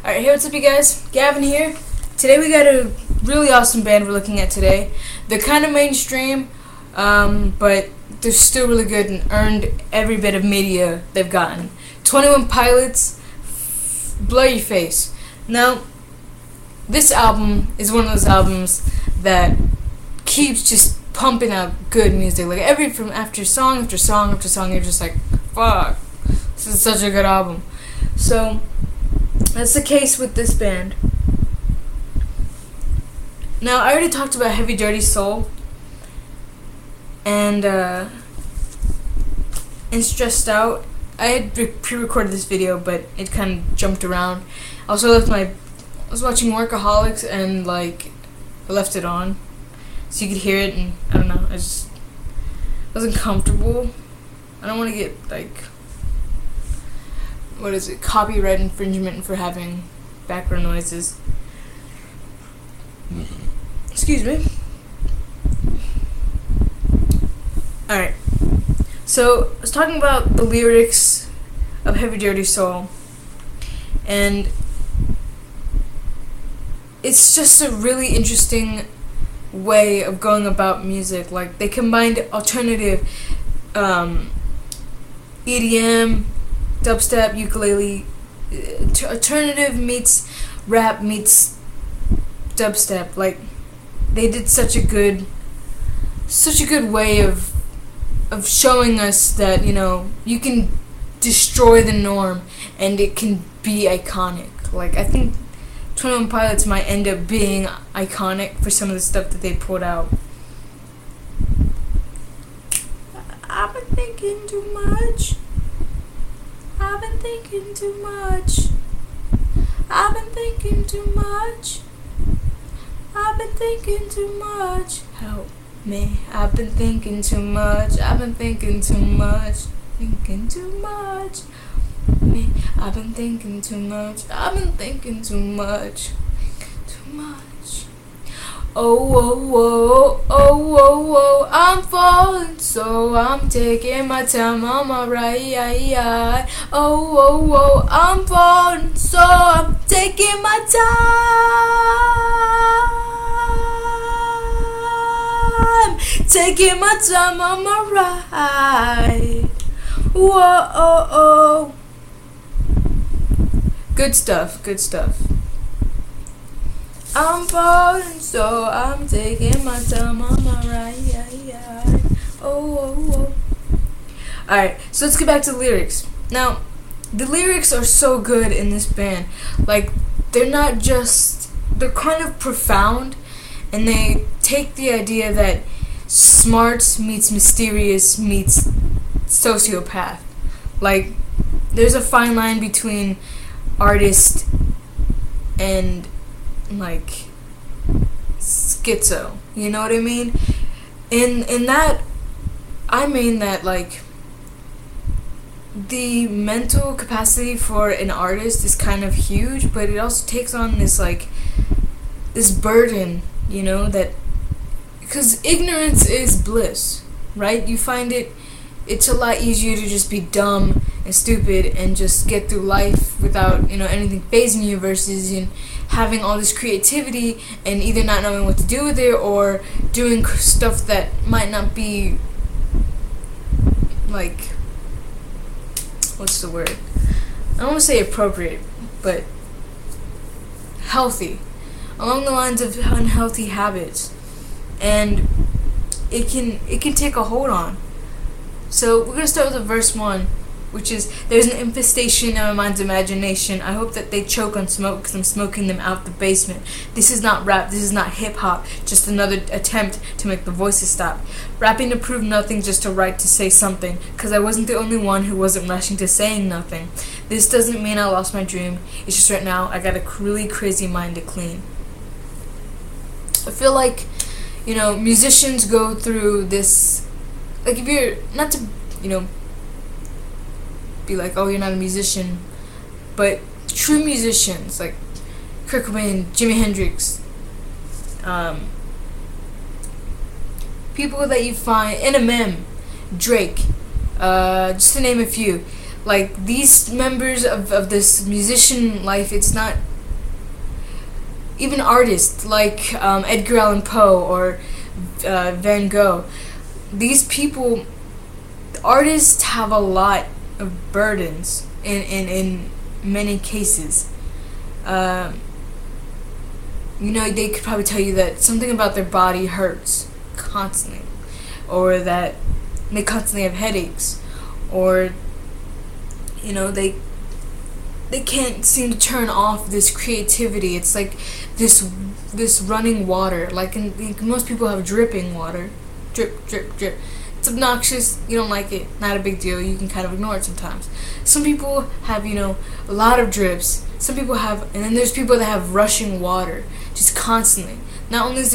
Alright, hey, what's up you guys? Gavin here. Today we got a really awesome band we're looking at today. They're kind of mainstream, but they're still really good and earned every bit of media they've gotten. 21 Pilots, Blurryface. Now, this album is one of those albums that keeps just pumping out good music. Like after song after song after song, you're just like, fuck, this is such a good album. So that's the case with this band. Now, I already talked about Heavy Dirty Soul and Stressed Out. I had pre-recorded this video, but it kind of jumped around. I also I was watching Workaholics and I left it on so you could hear it, and I don't know, I just wasn't comfortable. I don't want to get copyright infringement for having background noises. Excuse me. Alright, so I was talking about the lyrics of Heavy Dirty Soul, and it's just a really interesting way of going about music. Like, they combined alternative EDM, dubstep, ukulele, alternative meets rap meets dubstep. Like, they did such a good way of showing us that, you know, you can destroy the norm and it can be iconic. Like, I think 21 Pilots might end up being iconic for some of the stuff that they put out. I've been thinking too much. I've been thinking too much. I've been thinking too much. I've been thinking too much. Help me. I've been thinking too much. I've been thinking too much. Thinking too much. Me. I've been thinking too much. I've been thinking too much. Too much. Oh, oh, oh, oh, oh, oh, I'm falling, so I'm taking my time on my ride. Oh, oh, oh, I'm falling, so I'm taking my time. Taking my time on my ride. Whoa, oh, oh. Good stuff, good stuff. I'm falling, so I'm taking my time on my ride. Oh, oh, oh. Alright, so let's get back to the lyrics. Now, the lyrics are so good in this band. Like, they're not just, they're kind of profound, and they take the idea that smart meets mysterious meets sociopath. Like, there's a fine line between artist and schizo, you know what I mean? In that, I mean that the mental capacity for an artist is kind of huge, but it also takes on this this burden, you know, that because ignorance is bliss, right? You find it's a lot easier to just be dumb and stupid and just get through life without, you know, anything phasing you versus having all this creativity and either not knowing what to do with it or doing stuff that might not be what's the word? I don't want to say appropriate, but healthy, along the lines of unhealthy habits, and it can take a hold on. So we're gonna start with verse 1, which is, there's an infestation in my mind's imagination. I hope that they choke on smoke because I'm smoking them out the basement. This is not rap, this is not hip-hop, just another attempt to make the voices stop. Rapping to prove nothing, just a right to say something, because I wasn't the only one who wasn't rushing to saying nothing. This doesn't mean I lost my dream, it's just right now I got a really crazy mind to clean. I feel like, you know, musicians go through this, like, if you're, not to, you know, be like, oh, you're not a musician, but true musicians like Kurt Cobain, Jimi Hendrix, people that you find, Eminem, Drake, just to name a few, like these members of this musician life, it's not even artists like Edgar Allan Poe or Van Gogh. These people, artists, have a lot of burdens in many cases. They could probably tell you that something about their body hurts constantly, or that they constantly have headaches, or they can't seem to turn off this creativity. It's like this running water. Like most people have dripping water, drip, drip, drip. It's obnoxious. You don't like it. Not a big deal. You can kind of ignore it sometimes. Some people have a lot of drips. Some people have, and then there's people that have rushing water just constantly. Not only does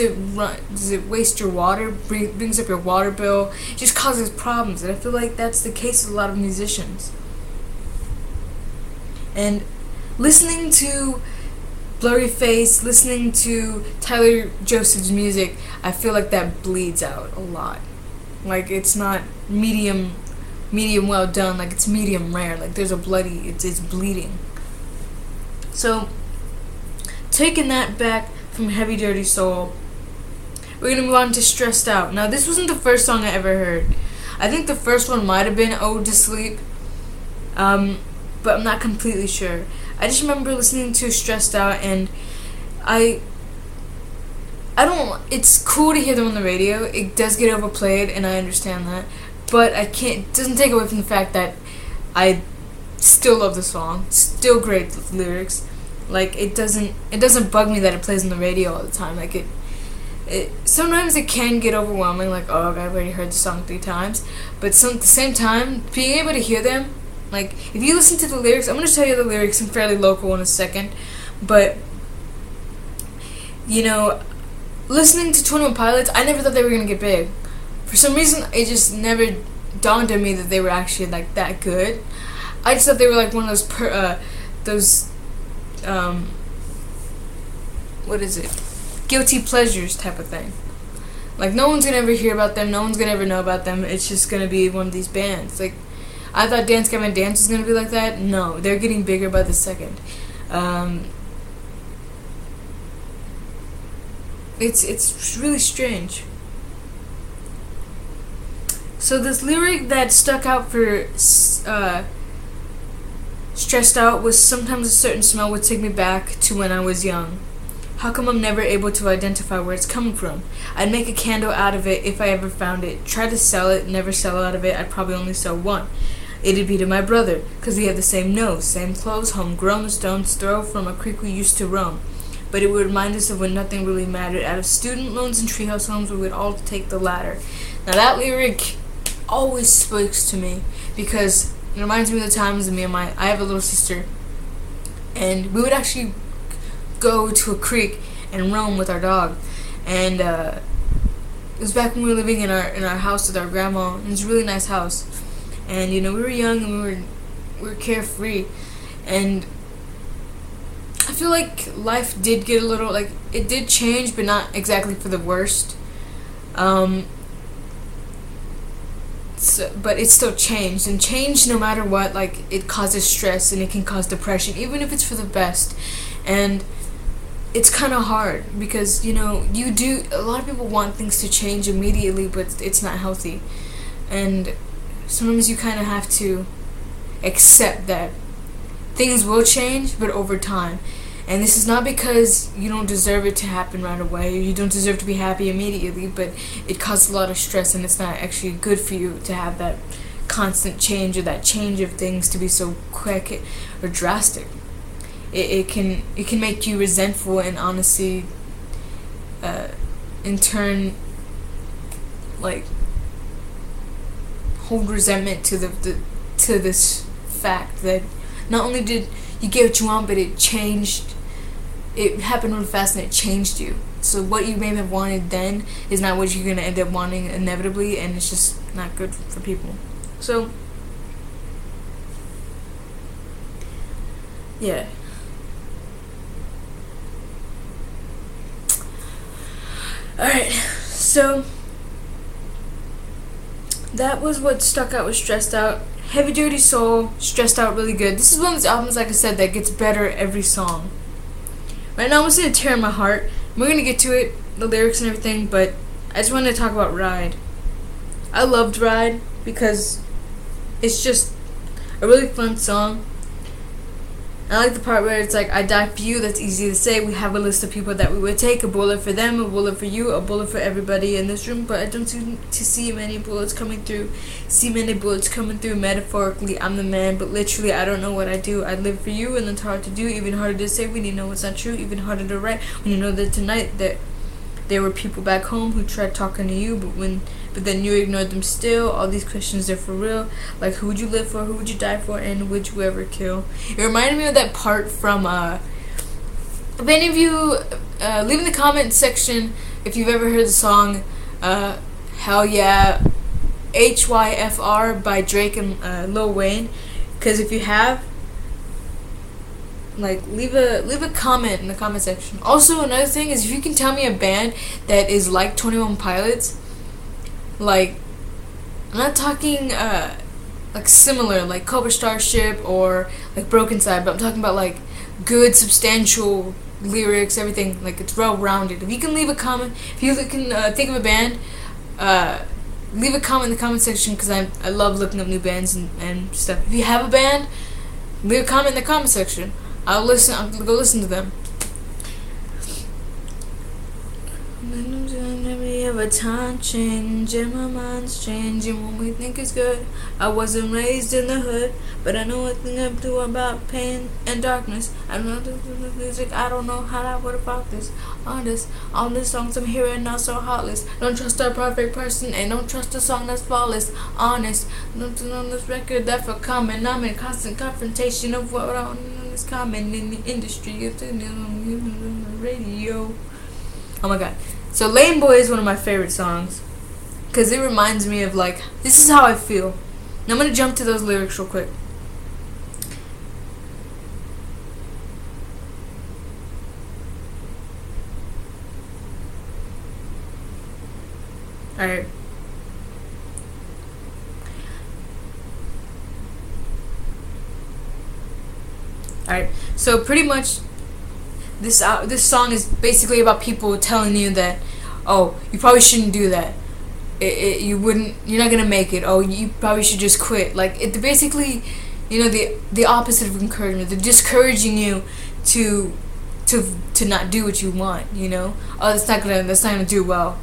it waste your water, brings up your water bill, it just causes problems. And I feel like that's the case with a lot of musicians. And listening to Blurryface, listening to Tyler Joseph's music, I feel like that bleeds out a lot. Like it's not medium well done, like it's medium rare. Like there's it's bleeding. So, taking that back from Heavy Dirty Soul, we're gonna move on to Stressed Out. Now, this wasn't the first song I ever heard. I think the first one might have been Ode to Sleep, but I'm not completely sure. I just remember listening to Stressed Out, and I don't. It's cool to hear them on the radio. It does get overplayed, and I understand that, but it doesn't take away from the fact that I still love the song. Still great lyrics. Like it doesn't bug me that it plays on the radio all the time. Like it sometimes it can get overwhelming. Like, oh, I've already heard the song 3 times. But at the same time, being able to hear them, like if you listen to the lyrics, I'm gonna tell you the lyrics. I'm fairly local in a second, but listening to 21 Pilots, I never thought they were gonna get big. For some reason, it just never dawned on me that they were actually like that good. I just thought they were like one of those what is it? Guilty pleasures type of thing. Like no one's gonna ever hear about them, no one's gonna ever know about them. It's just gonna be one of these bands. Like I thought Dance Gavin Dance was gonna be like that. No, they're getting bigger by the second. It's really strange. So this lyric that stuck out for Stressed Out was, sometimes a certain smell would take me back to when I was young. How come I'm never able to identify where it's coming from? I'd make a candle out of it if I ever found it. Try to sell it, never sell out of it. I'd probably only sell one. It'd be to my brother, 'cause we have the same nose, same clothes, homegrown, stone's throw from a creek we used to roam. But it would remind us of when nothing really mattered. Out of student loans and treehouse homes, we would all take the ladder. Now that lyric always speaks to me, because it reminds me of the times of I have a little sister, and we would actually go to a creek and roam with our dog. And it was back when we were living in our house with our grandma. And it was a really nice house. And we were young and we were carefree. And I feel like life did get a little, like, it did change, but not exactly for the worst. But it still changed, and change, no matter what, like, it causes stress and it can cause depression, even if it's for the best. And it's kind of hard because a lot of people want things to change immediately, but it's not healthy. And sometimes you kind of have to accept that things will change, but over time. And this is not because you don't deserve it to happen right away, or you don't deserve to be happy immediately, but it causes a lot of stress, and it's not actually good for you to have that constant change, or that change of things to be so quick or drastic. It can make you resentful, and honestly, in turn, like, hold resentment to this fact that not only did you get what you want, but it changed. It happened real fast, and it changed you. So what you may have wanted then is not what you're going to end up wanting inevitably, and it's just not good for people. So, yeah. Alright, so that was what stuck out with Stressed Out. Heavy Dirty Soul, Stressed Out, really good. This is one of those albums, like I said, that gets better every song. Right now I'm just gonna tear my heart. We're gonna get to it, the lyrics and everything, but I just wanted to talk about Ride. I loved Ride because it's just a really fun song. I like the part where it's like, I die for you, that's easy to say. We have a list of people that we would take. A bullet for them, a bullet for you, a bullet for everybody in this room. But I don't seem to see many bullets coming through. Metaphorically, I'm the man, but literally I don't know what I do. I live for you, and it's hard to do, even harder to say when you know it's not true, even harder to write when you know that tonight that there were people back home who tried talking to you, but then you ignored them still. All these questions, they're for real. Like, who would you live for? Who would you die for? And would you ever kill? It reminded me of that part from, if any of you, leave in the comment section if you've ever heard the song, Hell Yeah, HYFR by Drake and Lil Wayne. Because if you have, like, leave a comment in the comment section. Also, another thing is, if you can tell me a band that is like 21 Pilots, like, I'm not talking like similar, like Cobra Starship or like Broken Side, but I'm talking about like good, substantial lyrics, everything, like it's well-rounded. If you can leave a comment, if you can think of a band, leave a comment in the comment section, because I love looking up new bands and stuff. If you have a band, leave a comment in the comment section. I'll go listen to them. Every time changing, my mind's changing when we think it's good. I wasn't raised in the hood, but I know a thing or two about pain and darkness. I don't know the music, I don't know how I would have fought this. Honest, all the songs I'm hearing are so heartless. Don't trust a perfect person, and don't trust a song that's flawless. Honest, nothing on this record that's for common. I'm in constant confrontation of what is common in the industry. It's in the radio. Oh my god. So Lane Boy is one of my favorite songs, because it reminds me of, like, this is how I feel. Now I'm going to jump to those lyrics real quick. Alright. Alright, so pretty much this song is basically about people telling you that, oh, you probably shouldn't do that. You're not gonna make it. Oh, you probably should just quit. Like, basically, you know, the opposite of encouragement. They're discouraging you to not do what you want. You know, oh, that's not gonna do well.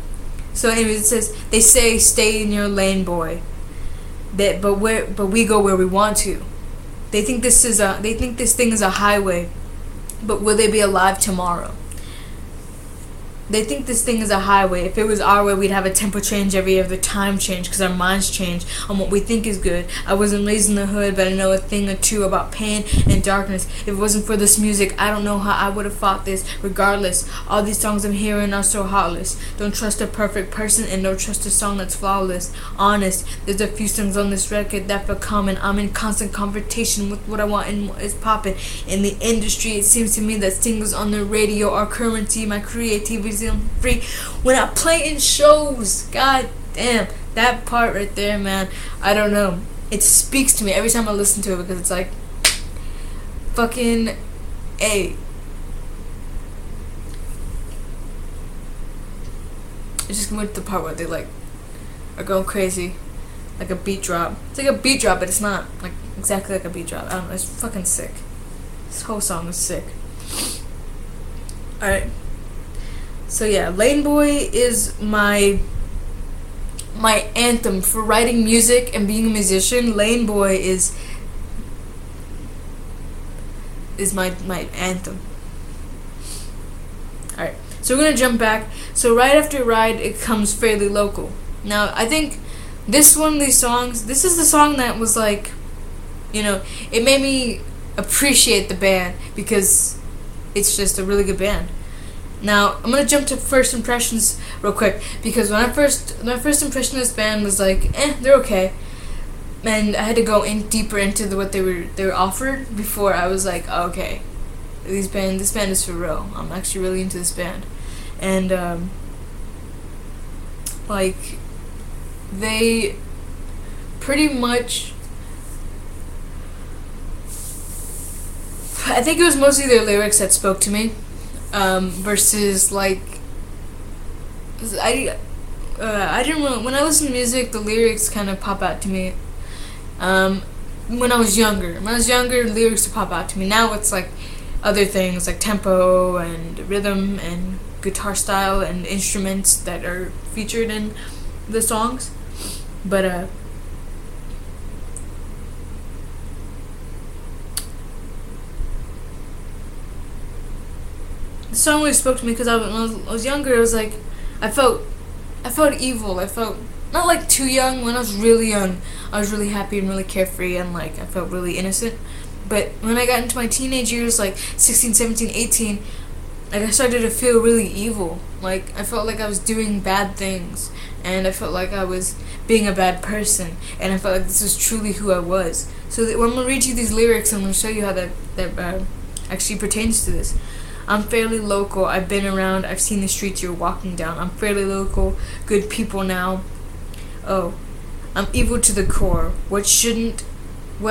So anyways, it says, they say stay in your lane, boy. But we go where we want to. They think this thing is a highway. But will they be alive tomorrow? They think this thing is a highway. If it was our way, we'd have a tempo change every other time change, because our minds change on what we think is good. I wasn't raised in the hood, but I know a thing or two about pain and darkness. If it wasn't for this music, I don't know how I would have fought this. Regardless, all these songs I'm hearing are so heartless. Don't trust a perfect person, and don't trust a song that's flawless. Honest, there's a few songs on this record that feel common. I'm in constant confrontation with what I want and what is popping in the industry. It seems to me that singles on the radio are currency. My creativity free when I play in shows. God damn, that part right there, man. I don't know. It speaks to me every time I listen to it, because it's like, fucking A. I just went to the part where they like are going crazy, like a beat drop. It's like a beat drop, but it's not like exactly like a beat drop. I don't know. It's fucking sick. This whole song is sick. All right. So yeah, Lane Boy is my anthem for writing music and being a musician. Lane Boy is my anthem. Alright, so we're gonna jump back. So right after Ride, it comes Fairly Local. Now I think this one of these songs, this is the song that was like, you know, it made me appreciate the band, because it's just a really good band. Now, I'm gonna jump to first impressions real quick, because my first impression of this band was like, they're okay, and I had to go in deeper into what they were offered before I was like, oh, okay, this band is for real. I'm actually really into this band, and like, they pretty much, I think it was mostly their lyrics that spoke to me. versus like I didn't really, when I listen to music, the lyrics kind of pop out to me. When I was younger, lyrics would pop out to me. Now it's like other things like tempo and rhythm and guitar style and instruments that are featured in the songs. But the song really spoke to me because when I was younger, it was like I felt evil. I felt not like too young. When I was really young, I was really happy and really carefree, and like I felt really innocent. But when I got into my teenage years, like 16, 17, 18, like I started to feel really evil. Like I felt like I was doing bad things, and I felt like I was being a bad person, and I felt like this was truly who I was. So I'm going to read you these lyrics, and I'm going to show you how that actually pertains to this. I'm fairly local, I've been around, I've seen the streets you're walking down. I'm fairly local, good people now. Oh, I'm evil to the core. What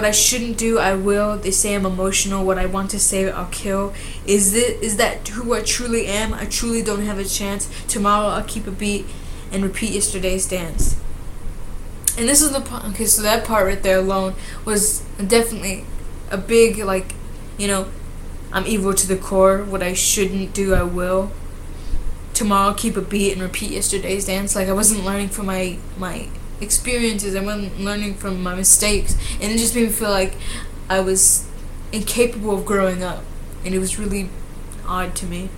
I shouldn't do, I will. They say I'm emotional. What I want to say, I'll kill. Is that who I truly am? I truly don't have a chance. Tomorrow I'll keep a beat and repeat yesterday's dance. And this is the part. Okay, so that part right there alone was definitely a big, like, you know, I'm evil to the core. What I shouldn't do, I will. Tomorrow I'll keep a beat and repeat yesterday's dance. Like I wasn't learning from my experiences. I wasn't learning from my mistakes, and it just made me feel like I was incapable of growing up, and it was really odd to me.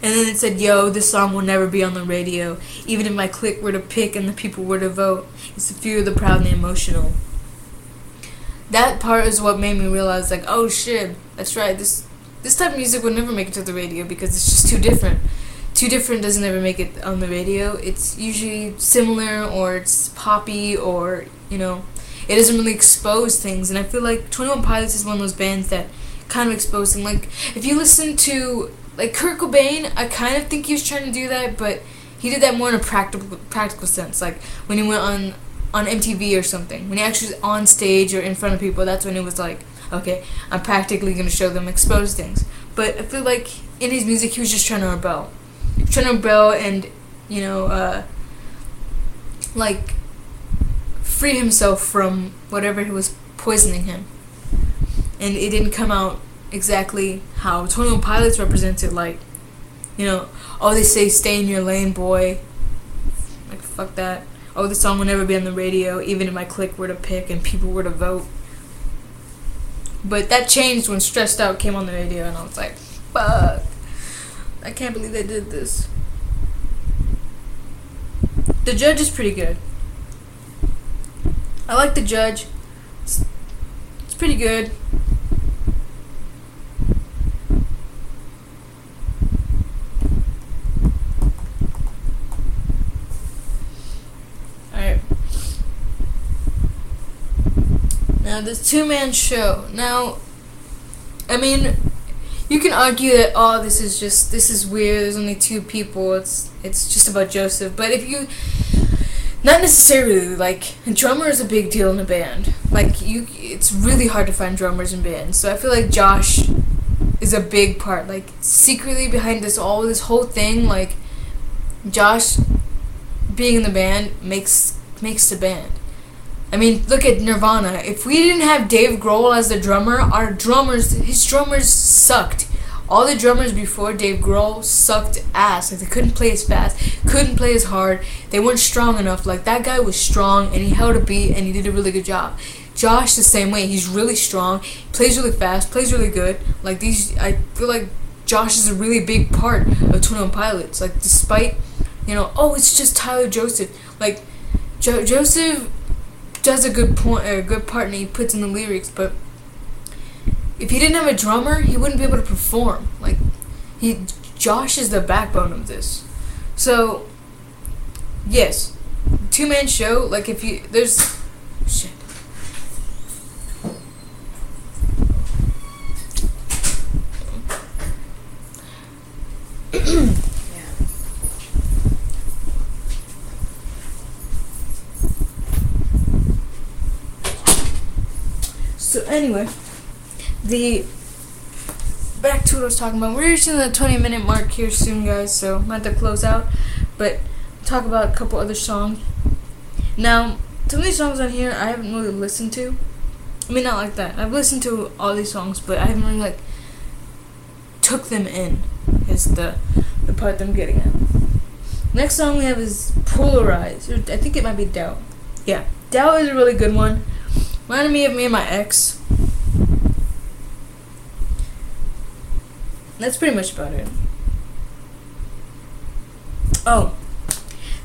And then it said, yo, this song will never be on the radio, even if my clique were to pick and the people were to vote. It's the fear of the proud and the emotional. That part is what made me realize, like, oh shit, that's right, this type of music would never make it to the radio because it's just too different. Too different doesn't ever make it on the radio. It's usually similar, or it's poppy, or, you know, it doesn't really expose things. And I feel like 21 Pilots is one of those bands that kind of expose them. Like, if you listen to, like, Kurt Cobain, I kind of think he was trying to do that, but he did that more in a practical sense. Like, when he went on MTV or something, when he actually was on stage or in front of people, that's when it was like, okay, I'm practically going to show them expose things. But I feel like in his music, he was just trying to rebel. And, you know, like, free himself from whatever was poisoning him. And it didn't come out exactly how 21 Pilots represented, like, you know, oh, they say stay in your lane, boy. Like, fuck that. Oh, the song will never be on the radio, even if my clique were to pick and people were to vote. But that changed when Stressed Out came on the radio, and I was like, fuck. I can't believe they did this. The Judge is pretty good. I like The Judge. It's pretty good. Alright. Now, this two-man show. Now, I mean, you can argue that, oh, this is weird, there's only two people, it's just about Joseph. But if you, not necessarily, like, a drummer is a big deal in a band. Like, it's really hard to find drummers in bands. So I feel like Josh is a big part. Like, secretly behind this whole thing, like, Josh being in the band makes the band. I mean, look at Nirvana. If we didn't have Dave Grohl as the drummer, his drummers sucked. All the drummers before Dave Grohl sucked ass. Like, they couldn't play as fast, couldn't play as hard. They weren't strong enough. Like, that guy was strong, and he held a beat, and he did a really good job. Josh, the same way. He's really strong, plays really fast, plays really good. Like, I feel like Josh is a really big part of 21 Pilots. Like, despite, you know, oh, it's just Tyler Joseph. Like, Joseph does a good part, and he puts in the lyrics, but if he didn't have a drummer, he wouldn't be able to perform. Like, Josh is the backbone of this. So, yes, two-man show. Like, if you shit. So anyway, back to what I was talking about. We're reaching the 20-minute mark here soon, guys, so I'm about to close out. But talk about a couple other songs. Now, some of these songs on here I haven't really listened to. I mean, not like that. I've listened to all these songs, but I haven't really like took them in. Is the part that I'm getting at. Next song we have is Polarize. Or I think it might be Doubt. Yeah, Doubt is a really good one. Reminded me of me and my ex. That's pretty much about it. Oh,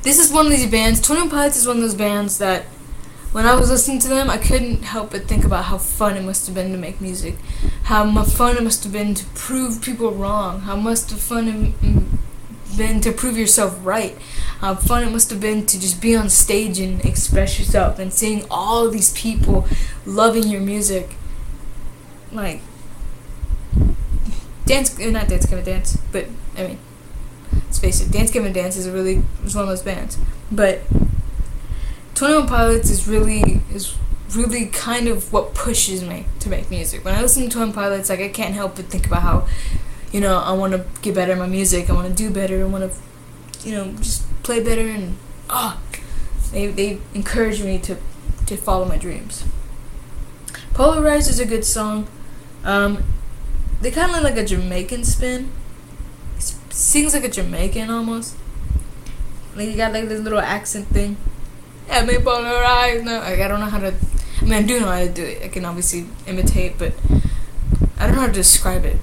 this is one of these bands. 21 Pilots is one of those bands that when I was listening to them, I couldn't help but think about how fun it must have been to make music. How much fun it must have been to prove people wrong. How must have fun been to prove yourself right. How fun it must have been to just be on stage and express yourself and seeing all these people loving your music. Like, not Dance Gavin Dance, but I mean, let's face it, Dance Gavin Dance is one of those bands. But 21 Pilots is really kind of what pushes me to make music. When I listen to 21 Pilots, like I can't help but think about how, you know, I want to get better at my music. I want to do better. I want to, you know, just play better. And they encourage me to follow my dreams. Polarize is a good song. They kind of like a Jamaican spin. It sings like a Jamaican almost. Like you got like this little accent thing. Yeah, me polarize. No, like, I don't know how to. I mean, I do know how to do it. I can obviously imitate, but I don't know how to describe it.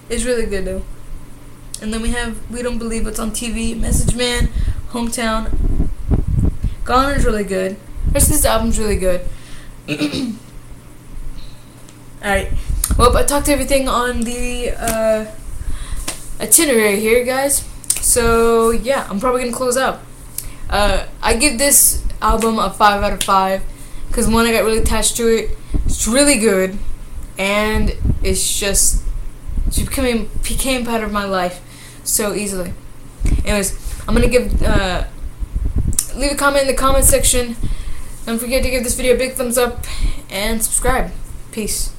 It's really good though. And then we have We Don't Believe What's on TV, Message Man, Hometown. Goner's really good. The rest of this album's really good. Alright. Well, I talked everything on the itinerary here, guys. So, yeah, I'm probably going to close out. I give this album a 5 out of 5. Because, one, I got really attached to it. It's really good. And it became part of my life so easily. Anyways, I'm going to give... leave a comment in the comment section. Don't forget to give this video a big thumbs up and subscribe. Peace.